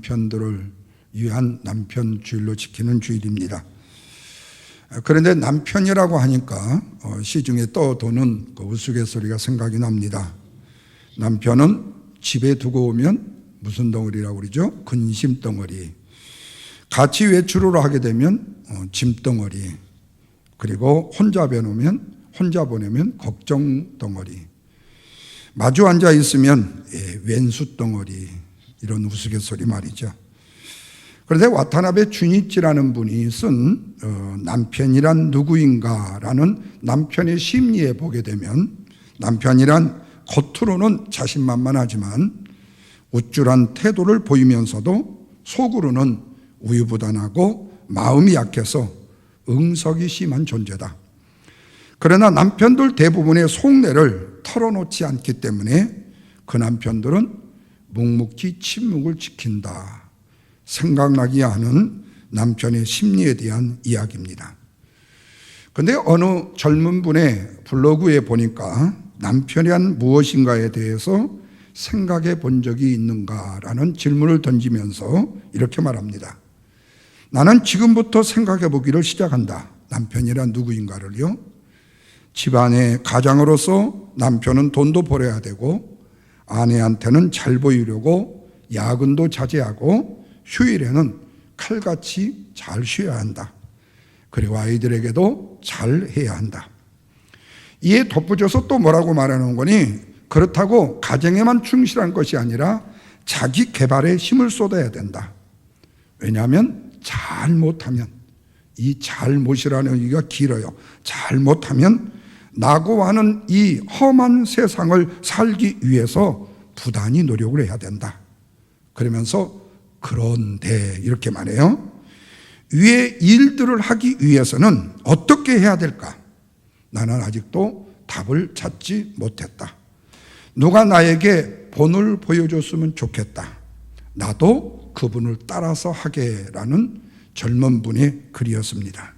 남편들을 위한 남편 주일로 지키는 주일입니다. 그런데 남편이라고 하니까 시중에 떠도는 그 우스갯소리가 생각이 납니다. 남편은 집에 두고 오면 무슨 덩어리라고 그러죠? 근심 덩어리. 같이 외출을 하게 되면 짐 덩어리. 그리고 혼자 보내면 걱정 덩어리. 마주 앉아 있으면 왼수 덩어리. 이런 우스갯소리 말이죠. 그런데 와타나베 주니치라는 분이 쓴 남편이란 누구인가라는 남편의 심리에 보게 되면, 남편이란 겉으로는 자신만만하지만 우쭐한 태도를 보이면서도 속으로는 우유부단하고 마음이 약해서 응석이 심한 존재다. 그러나 남편들 대부분의 속내를 털어놓지 않기 때문에 그 남편들은 묵묵히 침묵을 지킨다. 생각나게 하는 남편의 심리에 대한 이야기입니다. 그런데 어느 젊은 분의 블로그에 보니까 남편이란 무엇인가에 대해서 생각해 본 적이 있는가라는 질문을 던지면서 이렇게 말합니다. 나는 지금부터 생각해 보기를 시작한다. 남편이란 누구인가를요. 집안의 가장으로서 남편은 돈도 벌어야 되고, 아내한테는 잘 보이려고 야근도 자제하고, 휴일에는 칼같이 잘 쉬어야 한다. 그리고 아이들에게도 잘 해야 한다. 이에 덧붙여서 또 뭐라고 말하는 거니? 그렇다고 가정에만 충실한 것이 아니라 자기 개발에 힘을 쏟아야 된다. 왜냐하면 잘못하면, 이 잘못이라는 얘기가 길어요. 잘못하면 낙오하는 이 험한 세상을 살기 위해서 부단히 노력을 해야 된다. 그러면서 그런데 이렇게 말해요. 위의 일들을 하기 위해서는 어떻게 해야 될까? 나는 아직도 답을 찾지 못했다. 누가 나에게 본을 보여줬으면 좋겠다. 나도 그분을 따라서 하게라는 젊은 분의 글이었습니다.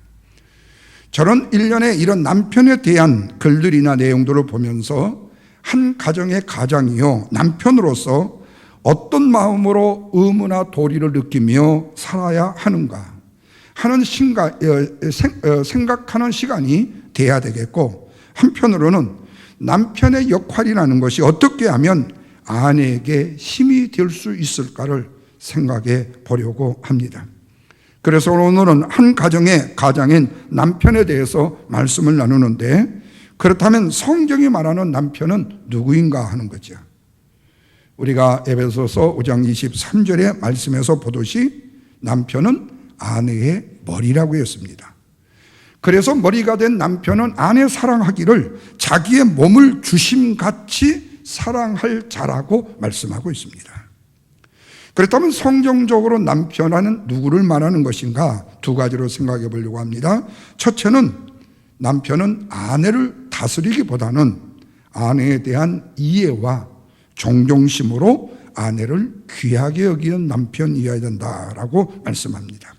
저는 일련의 이런 남편에 대한 글들이나 내용들을 보면서 한 가정의 가장이요, 남편으로서 어떤 마음으로 의무나 도리를 느끼며 살아야 하는가 하는 생각하는 시간이 돼야 되겠고, 한편으로는 남편의 역할이라는 것이 어떻게 하면 아내에게 힘이 될 수 있을까를 생각해 보려고 합니다. 그래서 오늘은 한 가정의 가장인 남편에 대해서 말씀을 나누는데, 그렇다면 성경이 말하는 남편은 누구인가 하는 거죠. 우리가 에베소서 5장 23절의 말씀에서 보듯이 남편은 아내의 머리라고 했습니다. 그래서 머리가 된 남편은 아내 사랑하기를 자기의 몸을 주심같이 사랑할 자라고 말씀하고 있습니다. 그렇다면 성경적으로 남편은 누구를 말하는 것인가? 두 가지로 생각해 보려고 합니다. 첫째는 남편은 아내를 다스리기보다는 아내에 대한 이해와 존경심으로 아내를 귀하게 여기는 남편이어야 된다라고 말씀합니다.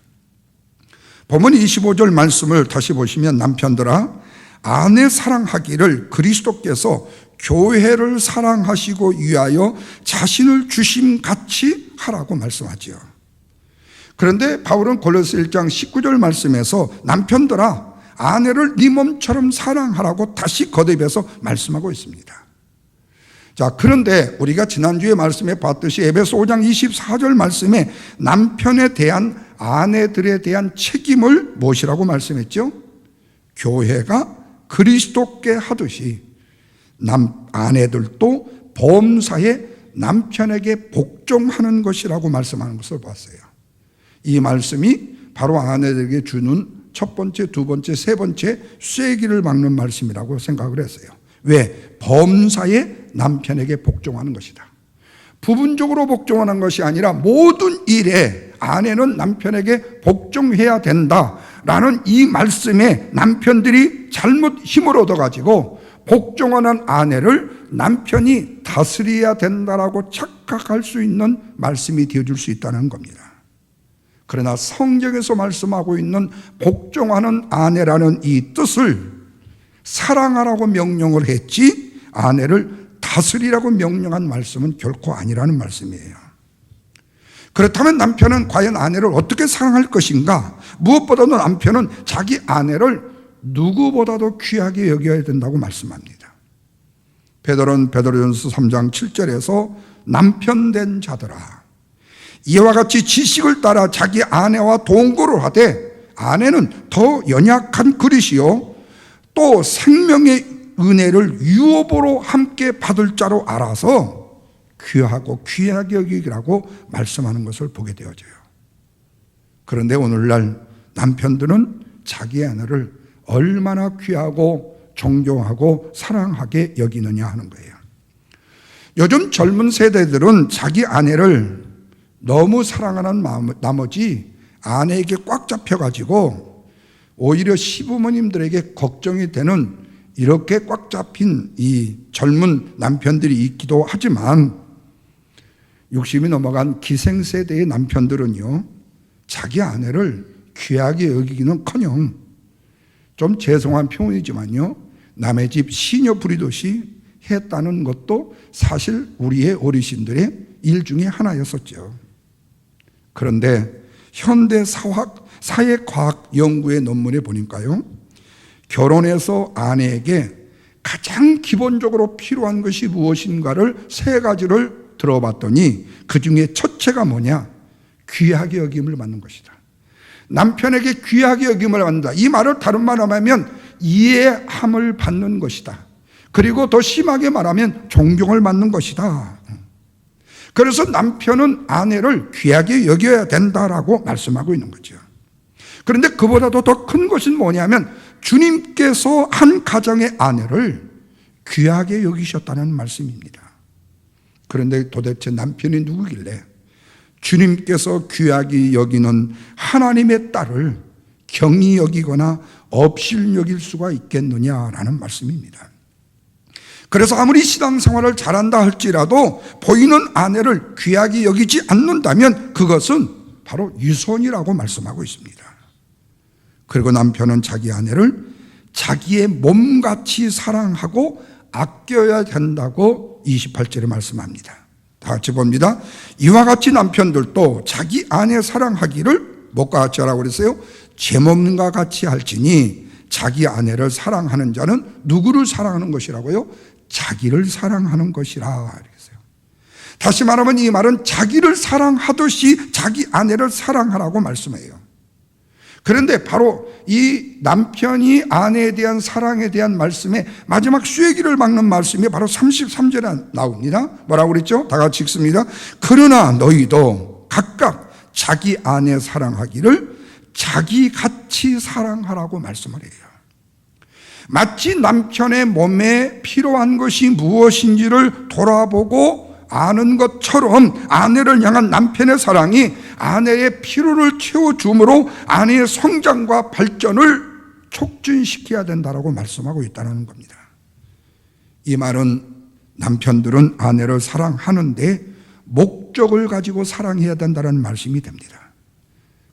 본문 25절 말씀을 다시 보시면, 남편들아 아내 사랑하기를 그리스도께서 교회를 사랑하시고 위하여 자신을 주심같이 하라고 말씀하죠. 그런데 바울은 골로새 1장 19절 말씀에서 남편들아 아내를 네 몸처럼 사랑하라고 다시 거듭해서 말씀하고 있습니다. 자, 그런데 우리가 지난주에 말씀해 봤듯이 에베소 5장 24절 말씀에 남편에 대한 아내들에 대한 책임을 무엇이라고 말씀했죠? 교회가 그리스도께 하듯이 아내들도 범사에 남편에게 복종하는 것이라고 말씀하는 것을 봤어요. 이 말씀이 바로 아내들에게 주는 첫 번째, 두 번째, 세 번째 쐐기를 막는 말씀이라고 생각을 했어요. 왜? 범사에 남편에게 복종하는 것이다. 부분적으로 복종하는 것이 아니라 모든 일에 아내는 남편에게 복종해야 된다라는 이 말씀에 남편들이 잘못 힘을 얻어가지고 복종하는 아내를 남편이 다스려야 된다라고 착각할 수 있는 말씀이 되어줄 수 있다는 겁니다. 그러나 성경에서 말씀하고 있는 복종하는 아내라는 이 뜻을 사랑하라고 명령을 했지 아내를 다스리라고 명령한 말씀은 결코 아니라는 말씀이에요. 그렇다면 남편은 과연 아내를 어떻게 사랑할 것인가? 무엇보다도 남편은 자기 아내를 누구보다도 귀하게 여겨야 된다고 말씀합니다. 베드로는 베드로전서 3장 7절에서 남편 된 자들아, 이와 같이 지식을 따라 자기 아내와 동거를 하되 아내는 더 연약한 그릇이요 또 생명의 은혜를 유업으로 함께 받을 자로 알아서 귀하고 귀하게 여기라고 말씀하는 것을 보게 되어져요. 그런데 오늘날 남편들은 자기 아내를 얼마나 귀하고 존경하고 사랑하게 여기느냐 하는 거예요. 요즘 젊은 세대들은 자기 아내를 너무 사랑하는 나머지 아내에게 꽉 잡혀가지고 오히려 시부모님들에게 걱정이 되는 이렇게 꽉 잡힌 이 젊은 남편들이 있기도 하지만 60이 넘어간 기생세대의 남편들은요, 자기 아내를 귀하게 여기기는커녕 좀 죄송한 표현이지만요, 남의 집 시녀 부리듯이 했다는 것도 사실 우리의 어르신들의 일 중에 하나였었죠. 그런데 현대 사회과학 연구의 논문에 보니까요, 결혼해서 아내에게 가장 기본적으로 필요한 것이 무엇인가를 3가지를 들어봤더니 그 중에 첫째가 뭐냐? 귀하게 여김을 받는 것이다. 남편에게 귀하게 여김을 받는다. 이 말을 다른 말로 하면 이해함을 받는 것이다. 그리고 더 심하게 말하면 존경을 받는 것이다. 그래서 남편은 아내를 귀하게 여겨야 된다라고 말씀하고 있는 거죠. 그런데 그보다도 더 큰 것은 뭐냐면 주님께서 한 가정의 아내를 귀하게 여기셨다는 말씀입니다. 그런데 도대체 남편이 누구길래 주님께서 귀하게 여기는 하나님의 딸을 경히 여기거나 업실 여길 수가 있겠느냐라는 말씀입니다. 그래서 아무리 신앙생활을 잘한다 할지라도 보이는 아내를 귀하게 여기지 않는다면 그것은 바로 유선이라고 말씀하고 있습니다. 그리고 남편은 자기 아내를 자기의 몸같이 사랑하고 아껴야 된다고 28절에 말씀합니다. 다 같이 봅니다. 이와 같이 남편들도 자기 아내 사랑하기를 뭐과 같이 하라고 그랬어요? 제 몸과 같이 할지니 자기 아내를 사랑하는 자는 누구를 사랑하는 것이라고요? 자기를 사랑하는 것이라 그랬어요. 다시 말하면 이 말은 자기를 사랑하듯이 자기 아내를 사랑하라고 말씀해요. 그런데 바로 이 남편이 아내에 대한 사랑에 대한 말씀의 마지막 쐐기를 막는 말씀이 바로 33절에 나옵니다. 뭐라고 그랬죠? 다 같이 읽습니다. 그러나 너희도 각각 자기 아내 사랑하기를 자기같이 사랑하라고 말씀을 해요. 마치 남편의 몸에 필요한 것이 무엇인지를 돌아보고 아는 것처럼 아내를 향한 남편의 사랑이 아내의 필요를 채워줌으로 아내의 성장과 발전을 촉진시켜야 된다고 말씀하고 있다는 겁니다. 이 말은 남편들은 아내를 사랑하는데 목적을 가지고 사랑해야 된다는 말씀이 됩니다.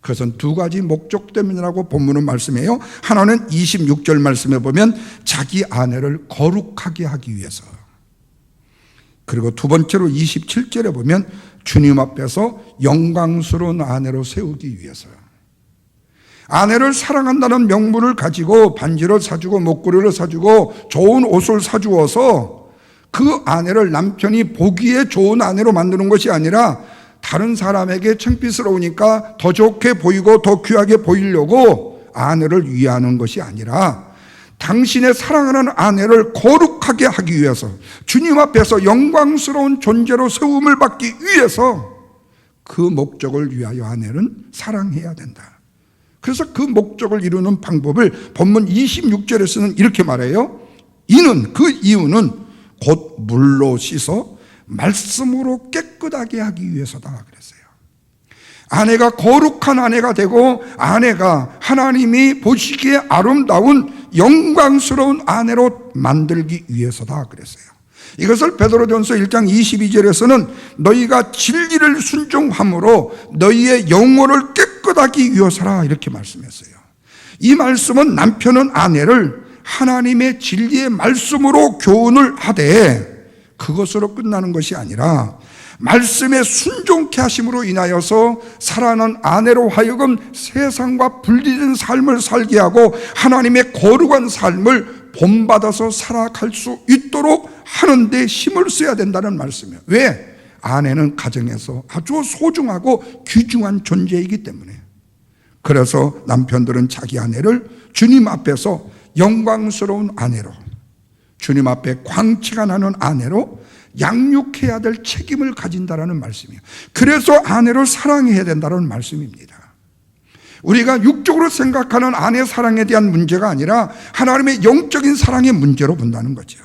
그것은 2가지 목적 때문이라고 본문은 말씀해요. 하나는 26절 말씀에 보면 자기 아내를 거룩하게 하기 위해서, 그리고 2번째로 27절에 보면 주님 앞에서 영광스러운 아내로 세우기 위해서요. 아내를 사랑한다는 명분을 가지고 반지를 사주고 목걸이를 사주고 좋은 옷을 사주어서 그 아내를 남편이 보기에 좋은 아내로 만드는 것이 아니라 다른 사람에게 창피스러우니까 더 좋게 보이고 더 귀하게 보이려고 아내를 위하는 것이 아니라 당신의 사랑하는 아내를 거룩하게 하기 위해서, 주님 앞에서 영광스러운 존재로 세움을 받기 위해서 그 목적을 위하여 아내는 사랑해야 된다. 그래서 그 목적을 이루는 방법을 본문 26절에서는 이렇게 말해요. 그 이유는 곧 물로 씻어 말씀으로 깨끗하게 하기 위해서다 그랬어요. 아내가 거룩한 아내가 되고 아내가 하나님이 보시기에 아름다운 영광스러운 아내로 만들기 위해서다 그랬어요. 이것을 베드로전서 1장 22절에서는 너희가 진리를 순종함으로 너희의 영혼을 깨끗하게 위해서라 이렇게 말씀했어요. 이 말씀은 남편은 아내를 하나님의 진리의 말씀으로 교훈을 하되 그것으로 끝나는 것이 아니라 말씀에 순종케 하심으로 인하여서 사랑하는 아내로 하여금 세상과 분리된 삶을 살게 하고 하나님의 거룩한 삶을 본받아서 살아갈 수 있도록 하는 데 힘을 써야 된다는 말씀이에요. 왜? 아내는 가정에서 아주 소중하고 귀중한 존재이기 때문에. 그래서 남편들은 자기 아내를 주님 앞에서 영광스러운 아내로, 주님 앞에 광채가 나는 아내로 양육해야 될 책임을 가진다라는 말씀이에요. 그래서 아내를 사랑해야 된다는 말씀입니다. 우리가 육적으로 생각하는 아내 사랑에 대한 문제가 아니라 하나님의 영적인 사랑의 문제로 본다는 거죠.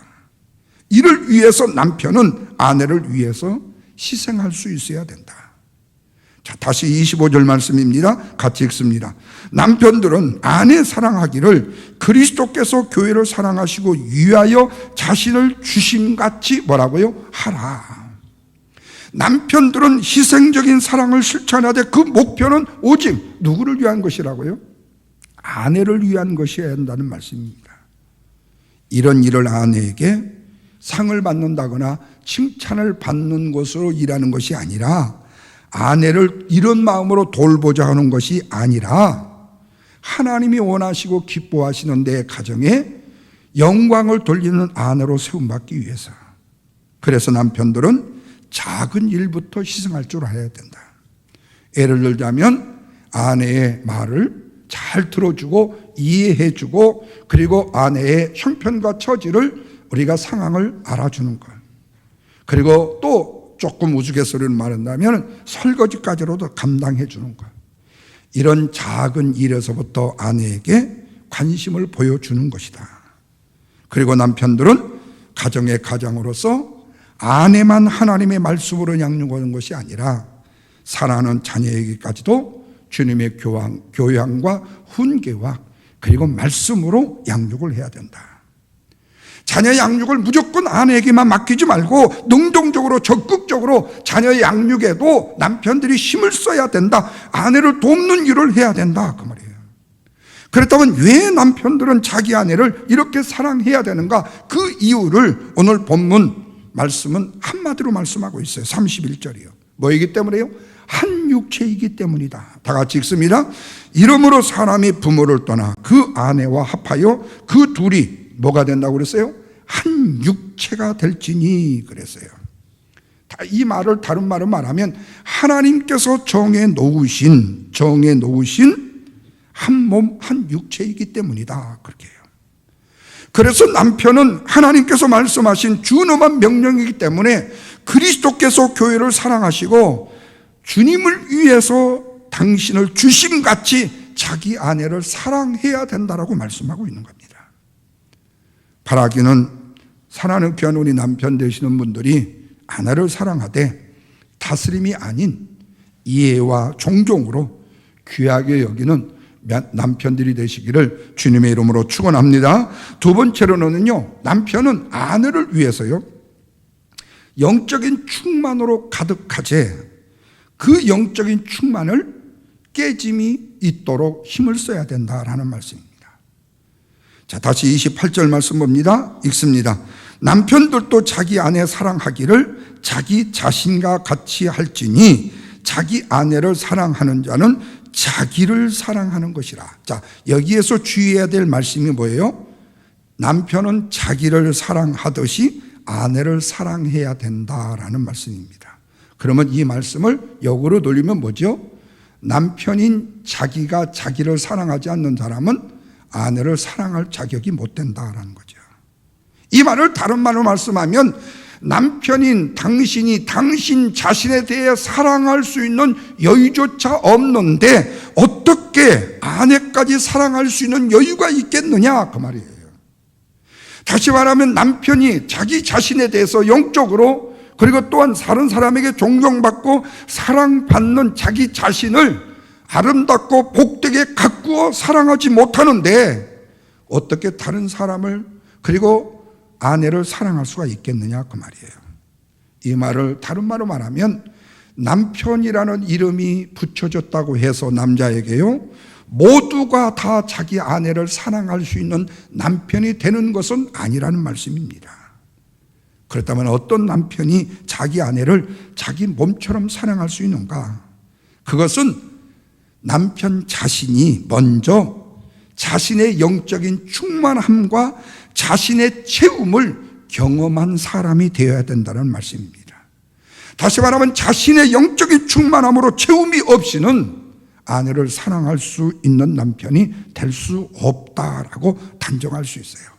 이를 위해서 남편은 아내를 위해서 희생할 수 있어야 된다. 자, 다시 25절 말씀입니다. 같이 읽습니다. 남편들은 아내 사랑하기를 그리스도께서 교회를 사랑하시고 위하여 자신을 주심같이 뭐라고요? 하라. 남편들은 희생적인 사랑을 실천하되 그 목표는 오직 누구를 위한 것이라고요? 아내를 위한 것이어야 한다는 말씀입니다. 이런 일을 아내에게 상을 받는다거나 칭찬을 받는 것으로 일하는 것이 아니라 아내를 이런 마음으로 돌보자 하는 것이 아니라 하나님이 원하시고 기뻐하시는 내 가정에 영광을 돌리는 아내로 세움받기 위해서. 그래서 남편들은 작은 일부터 희생할 줄 알아야 된다. 예를 들자면 아내의 말을 잘 들어주고 이해해주고 그리고 아내의 형편과 처지를 우리가 상황을 알아주는 것. 그리고 또 조금 우스갯소리를 말한다면 설거지까지로도 감당해 주는 것. 이런 작은 일에서부터 아내에게 관심을 보여주는 것이다. 그리고 남편들은 가정의 가장으로서 아내만 하나님의 말씀으로 양육하는 것이 아니라 사랑하는 자녀에게까지도 주님의 교양과 훈계와 그리고 말씀으로 양육을 해야 된다. 자녀 양육을 무조건 아내에게만 맡기지 말고 능동적으로 적극적으로 자녀 양육에도 남편들이 힘을 써야 된다. 아내를 돕는 일을 해야 된다 그 말이에요. 그렇다면 왜 남편들은 자기 아내를 이렇게 사랑해야 되는가? 그 이유를 오늘 본문 말씀은 한마디로 말씀하고 있어요. 31절이요. 뭐이기 때문에요? 한 육체이기 때문이다. 다 같이 읽습니다. 이러므로 사람이 부모를 떠나 그 아내와 합하여 그 둘이 뭐가 된다고 그랬어요? 한 육체가 될지니 그랬어요. 이 말을 다른 말로 말하면 하나님께서 정해 놓으신 한 몸, 한 육체이기 때문이다. 그렇게 해요. 그래서 남편은 하나님께서 말씀하신 준엄한 명령이기 때문에 그리스도께서 교회를 사랑하시고 주님을 위해서 당신을 주심같이 자기 아내를 사랑해야 된다라고 말씀하고 있는 겁니다. 바라기는 사랑하는 귀한 우리 남편 되시는 분들이 아내를 사랑하되 다스림이 아닌 이해와 존경으로 귀하게 여기는 남편들이 되시기를 주님의 이름으로 축원합니다. 두 번째로는요, 남편은 아내를 위해서요 영적인 충만으로 가득하되 그 영적인 충만을 깨짐이 있도록 힘을 써야 된다라는 말씀입니다. 자, 다시 28절 말씀 봅니다. 읽습니다. 남편들도 자기 아내 사랑하기를 자기 자신과 같이 할지니 자기 아내를 사랑하는 자는 자기를 사랑하는 것이라. 자, 여기에서 주의해야 될 말씀이 뭐예요? 남편은 자기를 사랑하듯이 아내를 사랑해야 된다라는 말씀입니다. 그러면 이 말씀을 역으로 돌리면 뭐죠? 남편인 자기가 자기를 사랑하지 않는 사람은 아내를 사랑할 자격이 못 된다라는 거죠. 이 말을 다른 말로 말씀하면 남편인 당신이 당신 자신에 대해 사랑할 수 있는 여유조차 없는데 어떻게 아내까지 사랑할 수 있는 여유가 있겠느냐 그 말이에요. 다시 말하면 남편이 자기 자신에 대해서 영적으로 그리고 또한 다른 사람에게 존경받고 사랑받는 자기 자신을 아름답고 복되게 가꾸어 사랑하지 못하는데 어떻게 다른 사람을 그리고 아내를 사랑할 수가 있겠느냐 그 말이에요. 이 말을 다른 말로 말하면 남편이라는 이름이 붙여졌다고 해서 남자에게요 모두가 다 자기 아내를 사랑할 수 있는 남편이 되는 것은 아니라는 말씀입니다. 그렇다면 어떤 남편이 자기 아내를 자기 몸처럼 사랑할 수 있는가? 그것은 남편 자신이 먼저 자신의 영적인 충만함과 자신의 채움을 경험한 사람이 되어야 된다는 말씀입니다. 다시 말하면 자신의 영적인 충만함으로 채움이 없이는 아내를 사랑할 수 있는 남편이 될 수 없다라고 단정할 수 있어요.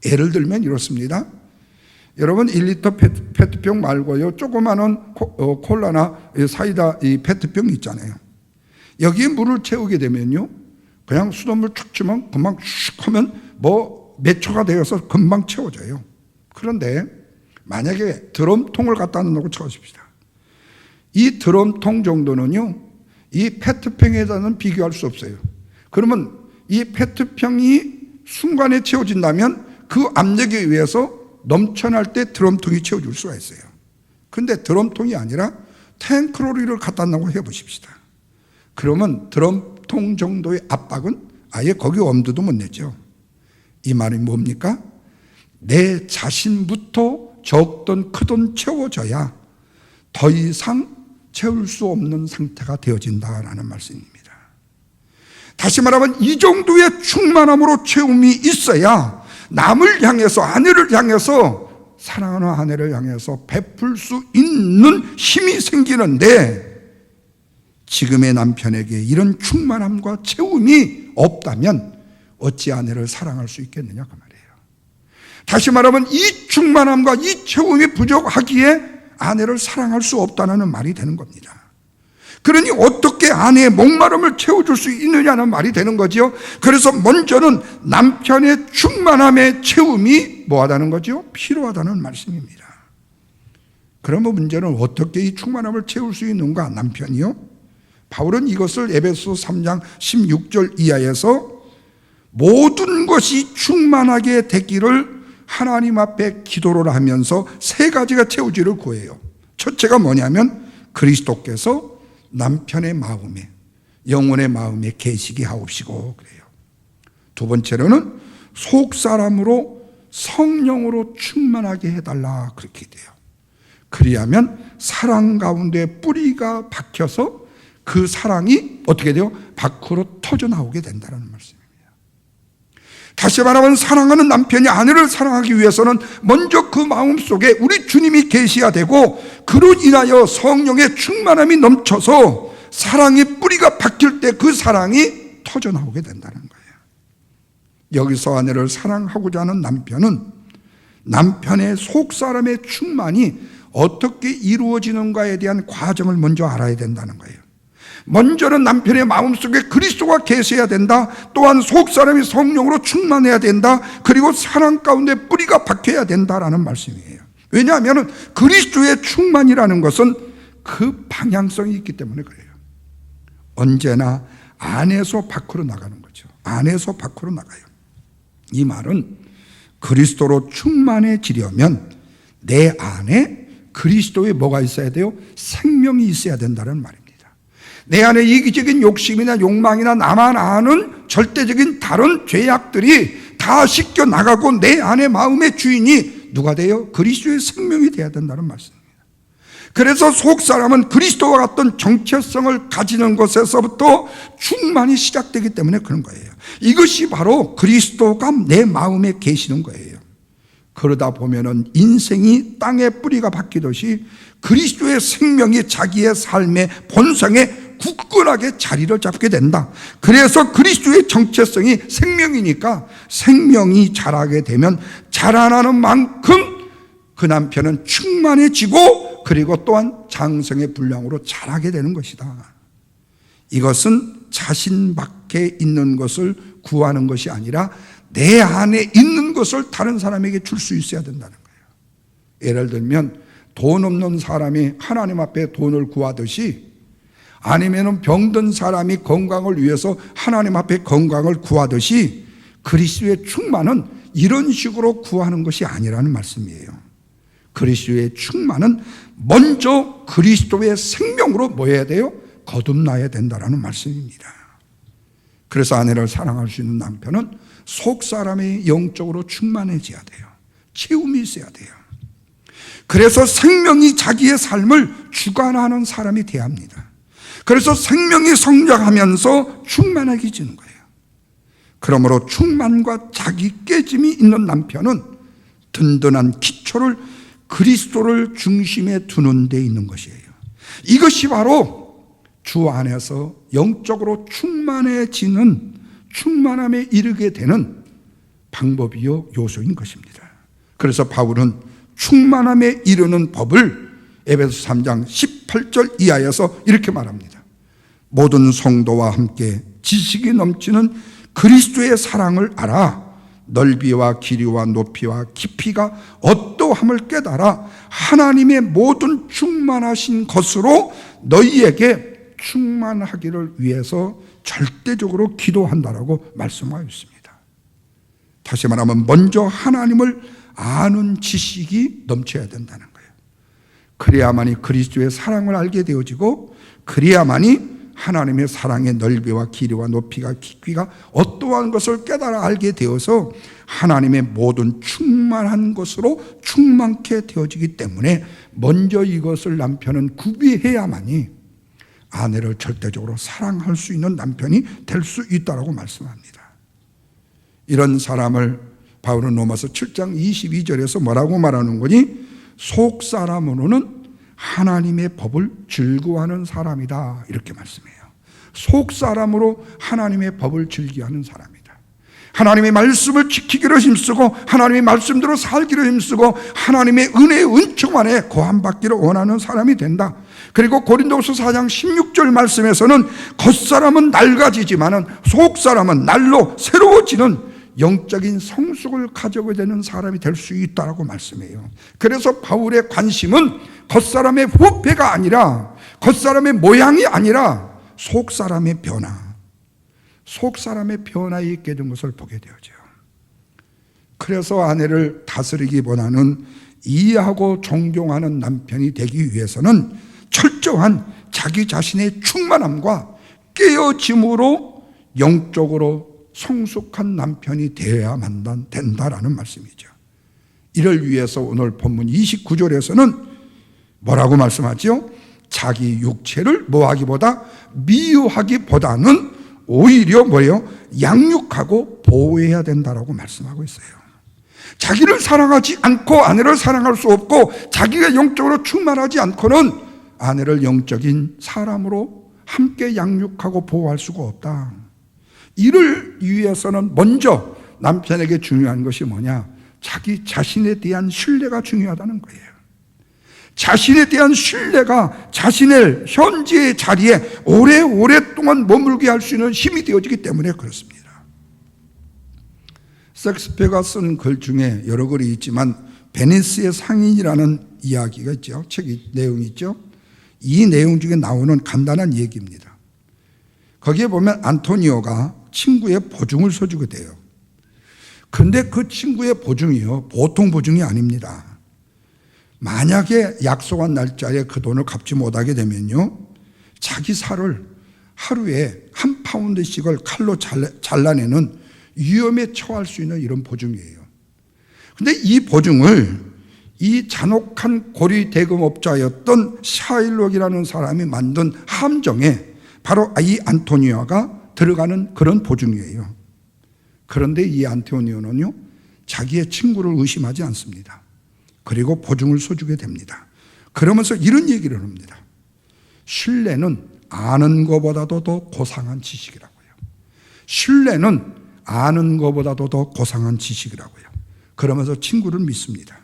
예를 들면 이렇습니다. 여러분 1리터 페트병 말고요, 조그마한 콜라나 사이다 이 페트병 있잖아요. 여기에 물을 채우게 되면요, 그냥 수돗물 툭 치면 금방 슉 하면 몇 초가 되어서 금방 채워져요. 그런데 만약에 드럼통을 갖다 놓고 쳐보십시다. 이 드럼통 정도는요, 이 페트병에다는 비교할 수 없어요. 그러면 이 페트병이 순간에 채워진다면 그 압력에 의해서 넘쳐날 때 드럼통이 채워줄 수가 있어요. 그런데 드럼통이 아니라 탱크로리를 갖다 놓고 해보십시다. 그러면 드럼통 정도의 압박은 아예 거기 엄두도 못 내죠. 이 말이 뭡니까? 내 자신부터 적든 크든 채워져야 더 이상 채울 수 없는 상태가 되어진다라는 말씀입니다. 다시 말하면 이 정도의 충만함으로 채움이 있어야 남을 향해서, 아내를 향해서, 사랑하는 아내를 향해서 베풀 수 있는 힘이 생기는데, 지금의 남편에게 이런 충만함과 채움이 없다면 어찌 아내를 사랑할 수 있겠느냐 그 말이에요. 다시 말하면 이 충만함과 이 채움이 부족하기에 아내를 사랑할 수 없다는 말이 되는 겁니다. 그러니 어떻게 아내의 목마름을 채워줄 수 있느냐는 말이 되는 거죠. 그래서 먼저는 남편의 충만함의 채움이 뭐하다는 거죠? 필요하다는 말씀입니다. 그러면 문제는 어떻게 이 충만함을 채울 수 있는가? 남편이요? 바울은 이것을 에베소 3장 16절 이하에서 모든 것이 충만하게 되기를 하나님 앞에 기도를 하면서 세 가지가 채우지를 구해요. 첫째가 뭐냐면 그리스도께서 남편의 마음에, 영혼의 마음에 계시게 하옵시고 그래요. 두 번째로는 속사람으로 성령으로 충만하게 해달라 그렇게 돼요. 그리하면 사랑 가운데 뿌리가 박혀서 그 사랑이 어떻게 돼요? 밖으로 터져나오게 된다는 말씀입니다. 다시 말하면 사랑하는 남편이 아내를 사랑하기 위해서는 먼저 그 마음속에 우리 주님이 계셔야 되고, 그로 인하여 성령의 충만함이 넘쳐서 사랑의 뿌리가 박힐 때 그 사랑이 터져나오게 된다는 거예요. 여기서 아내를 사랑하고자 하는 남편은 남편의 속사람의 충만이 어떻게 이루어지는가에 대한 과정을 먼저 알아야 된다는 거예요. 먼저는 남편의 마음속에 그리스도가 계셔야 된다. 또한 속사람이 성령으로 충만해야 된다. 그리고 사랑 가운데 뿌리가 박혀야 된다라는 말씀이에요. 왜냐하면 그리스도의 충만이라는 것은 그 방향성이 있기 때문에 그래요. 언제나 안에서 밖으로 나가는 거죠. 안에서 밖으로 나가요. 이 말은 그리스도로 충만해지려면 내 안에 그리스도의 뭐가 있어야 돼요? 생명이 있어야 된다는 말입니다. 내 안에 이기적인 욕심이나 욕망이나 나만 아는 절대적인 다른 죄악들이 다 씻겨 나가고 내 안에 마음의 주인이 누가 돼요? 그리스도의 생명이 되어야 된다는 말씀입니다. 그래서 속사람은 그리스도와 같은 정체성을 가지는 것에서부터 충만이 시작되기 때문에 그런 거예요. 이것이 바로 그리스도가 내 마음에 계시는 거예요. 그러다 보면은 인생이 땅에 뿌리가 박히듯이 그리스도의 생명이 자기의 삶의 본성에 굳건하게 자리를 잡게 된다. 그래서 그리스도의 정체성이 생명이니까 생명이 자라게 되면 자라나는 만큼 그 남편은 충만해지고 그리고 또한 장성의 분량으로 자라게 되는 것이다. 이것은 자신 밖에 있는 것을 구하는 것이 아니라 내 안에 있는 것을 다른 사람에게 줄 수 있어야 된다는 거예요. 예를 들면 돈 없는 사람이 하나님 앞에 돈을 구하듯이, 아니면 병든 사람이 건강을 위해서 하나님 앞에 건강을 구하듯이, 그리스도의 충만은 이런 식으로 구하는 것이 아니라는 말씀이에요. 그리스도의 충만은 먼저 그리스도의 생명으로 뭐 해야 돼요? 거듭나야 된다는 말씀입니다. 그래서 아내를 사랑할 수 있는 남편은 속 사람이 영적으로 충만해져야 돼요. 채움이 있어야 돼요. 그래서 생명이 자기의 삶을 주관하는 사람이 돼야 합니다. 그래서 생명이 성장하면서 충만해지는 거예요. 그러므로 충만과 자기 깨짐이 있는 남편은 든든한 기초를 그리스도를 중심에 두는 데 있는 것이에요. 이것이 바로 주 안에서 영적으로 충만해지는, 충만함에 이르게 되는 방법이요 요소인 것입니다. 그래서 바울은 충만함에 이르는 법을 에베소 3장 18절 이하에서 이렇게 말합니다. 모든 성도와 함께 지식이 넘치는 그리스도의 사랑을 알아 넓이와 길이와 높이와 깊이가 어떠함을 깨달아 하나님의 모든 충만하신 것으로 너희에게 충만하기를 위해서 절대적으로 기도한다라고 말씀하였습니다. 다시 말하면 먼저 하나님을 아는 지식이 넘쳐야 된다는 거예요. 그래야만이 그리스도의 사랑을 알게 되어지고, 그래야만이 하나님의 사랑의 넓이와 길이와 높이가 깊이가 어떠한 것을 깨달아 알게 되어서 하나님의 모든 충만한 것으로 충만케 되어지기 때문에 먼저 이것을 남편은 구비해야만이 아내를 절대적으로 사랑할 수 있는 남편이 될 수 있다고 말씀합니다. 이런 사람을 바울은 로마서 7장 22절에서 뭐라고 말하는 거니? 속 사람으로는 하나님의 법을 즐거워하는 사람이다, 이렇게 말씀해요. 속 사람으로 하나님의 법을 즐겨하는 사람이다. 하나님의 말씀을 지키기로 힘쓰고 하나님의 말씀대로 살기로 힘쓰고 하나님의 은혜의 은총 안에 거함받기를 원하는 사람이 된다. 그리고 고린도후서 4장 16절 말씀에서는 겉사람은 낡아지지만은 속 사람은 날로 새로워지는 영적인 성숙을 가져야 되는 사람이 될 수 있다고 말씀해요. 그래서 바울의 관심은 겉사람의 후패가 아니라, 겉사람의 모양이 아니라 속사람의 변화, 속사람의 변화에 있게 된 것을 보게 되어져. 그래서 아내를 다스리기보다는 이해하고 존경하는 남편이 되기 위해서는 철저한 자기 자신의 충만함과 깨어짐으로 영적으로 성숙한 남편이 되어야만 된다라는 말씀이죠. 이를 위해서 오늘 본문 29절에서는 뭐라고 말씀하죠? 자기 육체를 뭐하기보다 미워하기보다는 오히려 뭐예요? 양육하고 보호해야 된다라고 말씀하고 있어요. 자기를 사랑하지 않고 아내를 사랑할 수 없고, 자기가 영적으로 충만하지 않고는 아내를 영적인 사람으로 함께 양육하고 보호할 수가 없다. 이를 위해서는 먼저 남편에게 중요한 것이 뭐냐? 자기 자신에 대한 신뢰가 중요하다는 거예요. 자신에 대한 신뢰가 자신을 현재의 자리에 오랫동안 머물게 할 수 있는 힘이 되어지기 때문에 그렇습니다. 섹스피어가 쓴 글 중에 여러 글이 있지만 베니스의 상인이라는 이야기가 있죠. 책이 내용이 있죠. 이 내용 중에 나오는 간단한 얘기입니다. 거기에 보면 안토니오가 친구의 보증을 서주게 돼요. 근데 그 친구의 보증이요, 보통 보증이 아닙니다. 만약에 약속한 날짜에 그 돈을 갚지 못하게 되면요, 자기 살을 하루에 한 파운드씩을 칼로 잘라내는 위험에 처할 수 있는 이런 보증이에요. 근데 이 보증을 이 잔혹한 고리 대금업자였던 샤일록이라는 사람이 만든 함정에 바로 이 안토니오가 들어가는 그런 보증이에요. 그런데 이 안토니오는요, 자기의 친구를 의심하지 않습니다. 그리고 보증을 서주게 됩니다. 그러면서 이런 얘기를 합니다. 신뢰는 아는 것보다도 더 고상한 지식이라고요. 신뢰는 아는 것보다도 더 고상한 지식이라고요. 그러면서 친구를 믿습니다.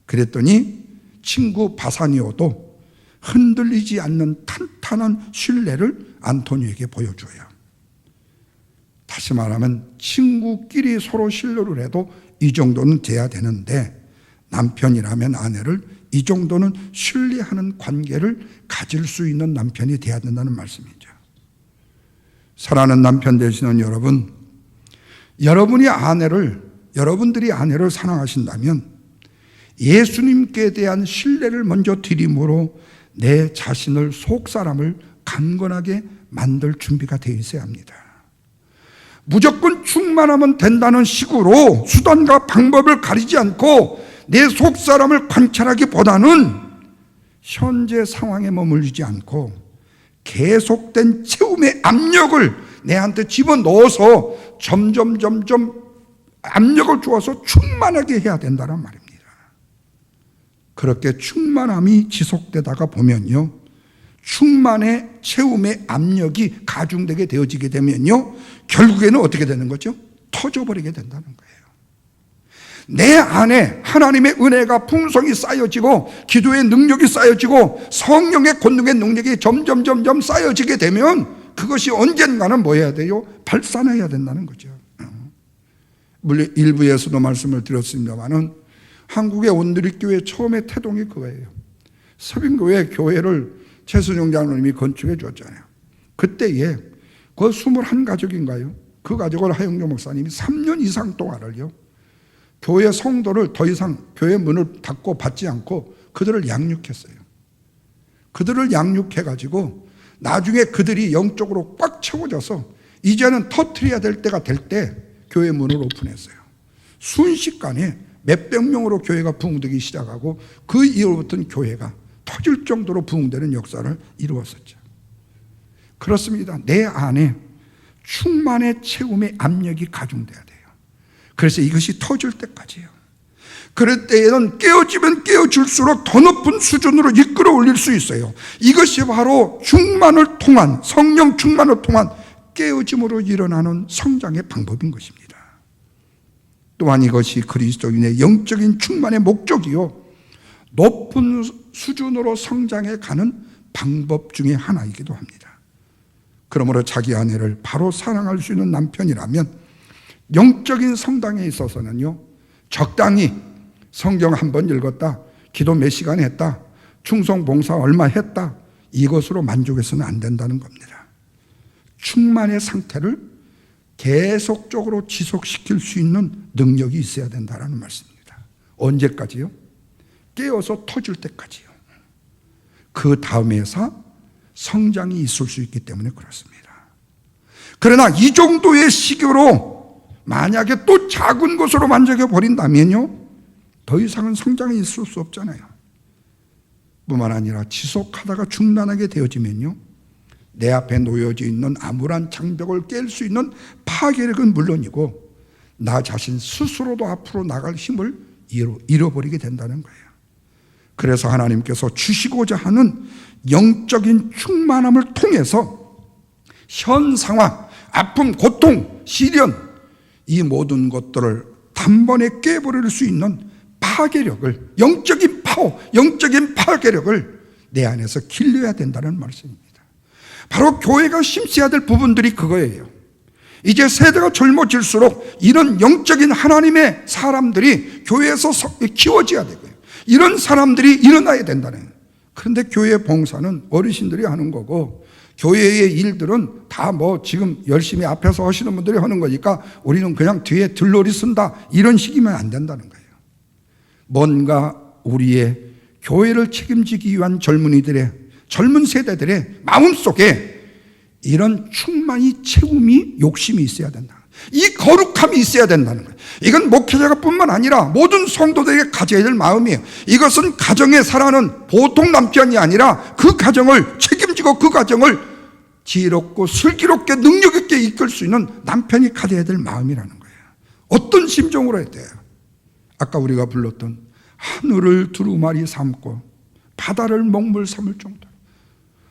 그랬더니 친구 바사니오도 흔들리지 않는 탄탄한 신뢰를 안토니오에게 보여줘요. 다시 말하면 친구끼리 서로 신뢰를 해도 이 정도는 돼야 되는데, 남편이라면 아내를 이 정도는 신뢰하는 관계를 가질 수 있는 남편이 돼야 된다는 말씀이죠. 사랑하는 남편 되시는 여러분, 여러분들이 아내를 사랑하신다면 예수님께 대한 신뢰를 먼저 드림으로 내 자신을, 속 사람을 강건하게 만들 준비가 되어 있어야 합니다. 무조건 충만하면 된다는 식으로 수단과 방법을 가리지 않고 내 속사람을 관찰하기보다는 현재 상황에 머물지 않고 계속된 채움의 압력을 내한테 집어넣어서 점점 압력을 주어서 충만하게 해야 된다는 말입니다. 그렇게 충만함이 지속되다가 보면요, 충만의 채움의 압력이 가중되게 되어지게 되면요, 결국에는 어떻게 되는 거죠? 터져버리게 된다는 거예요. 내 안에 하나님의 은혜가 풍성히 쌓여지고 기도의 능력이 쌓여지고 성령의 권능의 능력이 점점 쌓여지게 되면 그것이 언젠가는 뭐 해야 돼요? 발산해야 된다는 거죠. 물론 일부에서도 말씀을 드렸습니다마는 한국의 온누리교회 처음에 태동이 그거예요. 서빙교회 교회를 최순영 장로님이 건축해 줬잖아요. 그때에 그 21가족인가요? 그 가족을 하영조 목사님이 3년 이상 동안을요, 교회 성도를 더 이상 교회 문을 닫고 받지 않고 그들을 양육했어요. 그들을 양육해가지고 나중에 그들이 영적으로 꽉 채워져서 이제는 터뜨려야 될 때가 될 때 교회 문을 오픈했어요. 순식간에 몇백 명으로 교회가 부흥되기 시작하고 그 이후부터는 교회가 터질 정도로 부흥되는 역사를 이루었었죠. 그렇습니다. 내 안에 충만의 채움의 압력이 가중돼야 돼요. 그래서 이것이 터질 때까지예요. 그럴 때에는 깨어지면 깨어질수록 더 높은 수준으로 이끌어 올릴 수 있어요. 이것이 바로 충만을 통한, 성령 충만을 통한 깨어짐으로 일어나는 성장의 방법인 것입니다. 또한 이것이 그리스도인의 영적인 충만의 목적이요, 높은 수준으로 성장해 가는 방법 중에 하나이기도 합니다. 그러므로 자기 아내를 바로 사랑할 수 있는 남편이라면 영적인 성장에 있어서는요, 적당히 성경 한 번 읽었다, 기도 몇 시간 했다, 충성 봉사 얼마 했다, 이것으로 만족해서는 안 된다는 겁니다. 충만의 상태를 계속적으로 지속시킬 수 있는 능력이 있어야 된다는 말씀입니다. 언제까지요? 깨어서 터질 때까지요. 그 다음에서 성장이 있을 수 있기 때문에 그렇습니다. 그러나 이 정도의 시기로 만약에 또 작은 것으로 만족해 버린다면요, 더 이상은 성장이 있을 수 없잖아요. 뿐만 아니라 지속하다가 중단하게 되어지면요, 내 앞에 놓여져 있는 암울한 장벽을 깰 수 있는 파괴력은 물론이고 나 자신 스스로도 앞으로 나갈 힘을 잃어버리게 된다는 거예요. 그래서 하나님께서 주시고자 하는 영적인 충만함을 통해서 현 상황, 아픔, 고통, 시련, 이 모든 것들을 단번에 깨버릴 수 있는 파괴력을, 영적인 파워, 영적인 파괴력을 내 안에서 길러야 된다는 말씀입니다. 바로 교회가 힘써야 될 부분들이 그거예요. 이제 세대가 젊어질수록 이런 영적인 하나님의 사람들이 교회에서 키워져야 되고요, 이런 사람들이 일어나야 된다는 거예요. 그런데 교회 봉사는 어르신들이 하는 거고 교회의 일들은 다 뭐 지금 열심히 앞에서 하시는 분들이 하는 거니까 우리는 그냥 뒤에 들러리 쓴다, 이런 식이면 안 된다는 거예요. 뭔가 우리의 교회를 책임지기 위한 젊은 세대들의 마음속에 이런 충만이, 채움이, 욕심이 있어야 된다. 이 거룩함이 있어야 된다는 거예요. 이건 목회자가 뿐만 아니라 모든 성도들에게 가져야 될 마음이에요. 이것은 가정에 살아가는 보통 남편이 아니라 그 가정을 책임지고 그 가정을 지혜롭고 슬기롭게 능력 있게 이끌 수 있는 남편이 가져야 될 마음이라는 거예요. 어떤 심정으로 해야 돼요? 아까 우리가 불렀던 하늘을 두루마리 삼고 바다를 먹물 삼을 정도,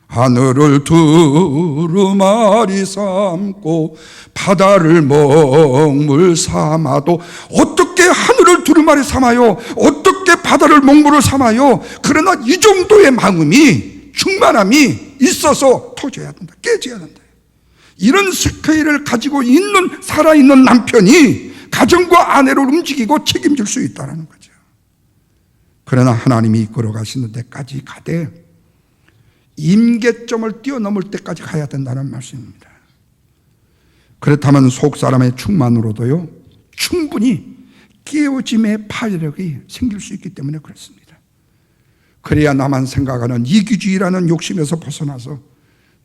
하늘을 두루마리 삼고 바다를 먹물 삼아도 어떻게 하늘을 두루마리 삼아요? 어떻게 바다를 먹물을 삼아요? 그러나 이 정도의 마음이, 충만함이 있어서 터져야 된다, 깨져야 된다. 이런 스케일을 가지고 있는, 살아있는 남편이 가정과 아내를 움직이고 책임질 수 있다는 거죠. 그러나 하나님이 이끌어 가시는 데까지 가되 임계점을 뛰어넘을 때까지 가야 된다는 말씀입니다. 그렇다면 속 사람의 충만으로도요, 충분히 깨어짐의 파괴력이 생길 수 있기 때문에 그렇습니다. 그래야 나만 생각하는 이기주의라는 욕심에서 벗어나서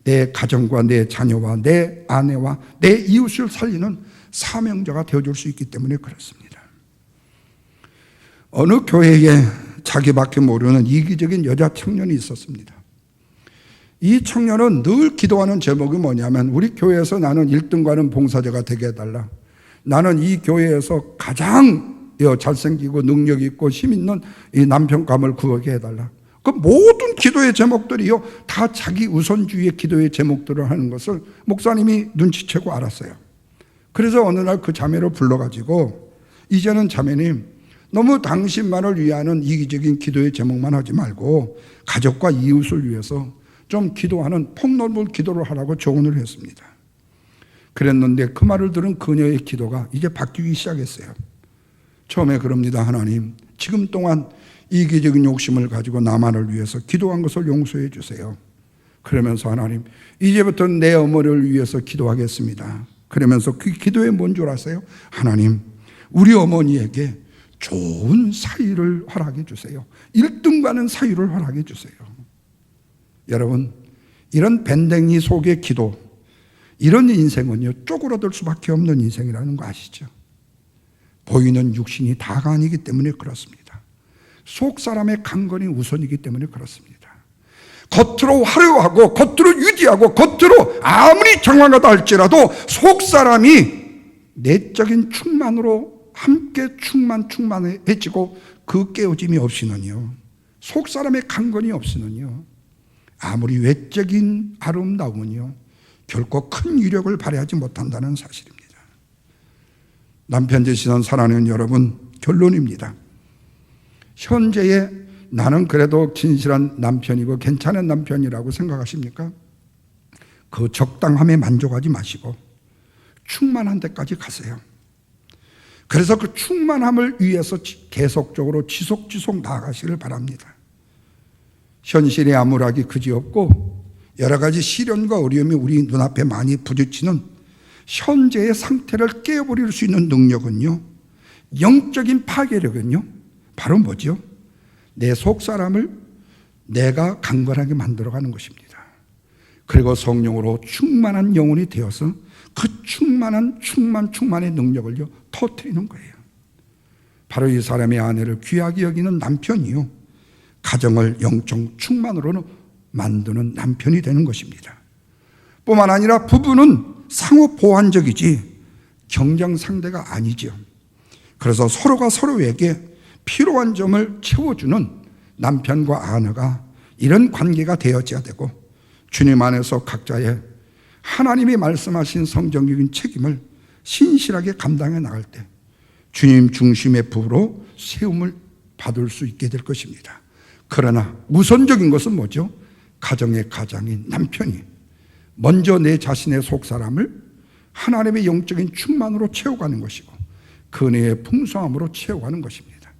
내 가정과 내 자녀와 내 아내와 내 이웃을 살리는 사명자가 되어줄 수 있기 때문에 그렇습니다. 어느 교회에 자기밖에 모르는 이기적인 여자 청년이 있었습니다. 이 청년은 늘 기도하는 제목이 뭐냐면, 우리 교회에서 나는 1등과는 봉사자가 되게 해달라. 나는 이 교회에서 가장 잘생기고 능력 있고 힘 있는 이 남편감을 구하게 해달라. 그 모든 기도의 제목들이요, 다 자기 우선주의의 기도의 제목들을 하는 것을 목사님이 눈치채고 알았어요. 그래서 어느 날 그 자매를 불러가지고, 이제는 자매님, 너무 당신만을 위하는 이기적인 기도의 제목만 하지 말고 가족과 이웃을 위해서 좀 기도하는 폭넓은 기도를 하라고 조언을 했습니다. 그랬는데 그 말을 들은 그녀의 기도가 이제 바뀌기 시작했어요. 처음에 그럽니다. 하나님, 지금 동안 이기적인 욕심을 가지고 나만을 위해서 기도한 것을 용서해 주세요. 그러면서 하나님, 이제부터 내 어머니를 위해서 기도하겠습니다. 그러면서 그 기도에 뭔 줄 아세요? 하나님, 우리 어머니에게 좋은 사위를 허락해 주세요. 1등과는 사위를 허락해 주세요. 여러분, 이런 밴댕이 속의 기도, 이런 인생은요, 쪼그라들 수밖에 없는 인생이라는 거 아시죠? 보이는 육신이 다가 아니기 때문에 그렇습니다. 속 사람의 강건이 우선이기 때문에 그렇습니다. 겉으로 화려하고 겉으로 유지하고 겉으로 아무리 장황하다 할지라도 속 사람이 내적인 충만으로 함께 충만해지고 그 깨어짐이 없이는요, 속 사람의 강건이 없이는요, 아무리 외적인 아름다움은요 결코 큰 위력을 발휘하지 못한다는 사실입니다. 남편 되시는 사랑하는 여러분, 결론입니다. 현재의 나는 그래도 진실한 남편이고 괜찮은 남편이라고 생각하십니까? 그 적당함에 만족하지 마시고 충만한 데까지 가세요. 그래서 그 충만함을 위해서 계속적으로 지속 나아가시길 바랍니다. 현실의 암울하기 그지없고 여러 가지 시련과 어려움이 우리 눈앞에 많이 부딪히는 현재의 상태를 깨어버릴 수 있는 능력은요, 영적인 파괴력은요, 바로 뭐죠? 내 속 사람을 내가 강건하게 만들어가는 것입니다. 그리고 성령으로 충만한 영혼이 되어서 그 충만의 능력을요 터뜨리는 거예요. 바로 이 사람의 아내를 귀하게 여기는 남편이요, 가정을 영적 충만으로 만드는 남편이 되는 것입니다. 뿐만 아니라 부부는 상호 보완적이지 경쟁 상대가 아니죠. 그래서 서로가 서로에게 필요한 점을 채워주는 남편과 아내가 이런 관계가 되어져야 되고, 주님 안에서 각자의 하나님이 말씀하신 성경적인 책임을 신실하게 감당해 나갈 때 주님 중심의 부부로 세움을 받을 수 있게 될 것입니다. 그러나 우선적인 것은 뭐죠? 가정의 가장인 남편이 먼저 내 자신의 속사람을 하나님의 영적인 충만으로 채워가는 것이고 그 은혜의 풍성함으로 채워가는 것입니다.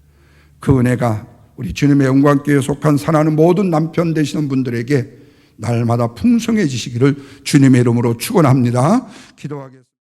그 은혜가 우리 주님의 영광교회에 속한 사랑하는 모든 남편 되시는 분들에게 날마다 풍성해지시기를 주님의 이름으로 축원합니다. 기도하겠습니다.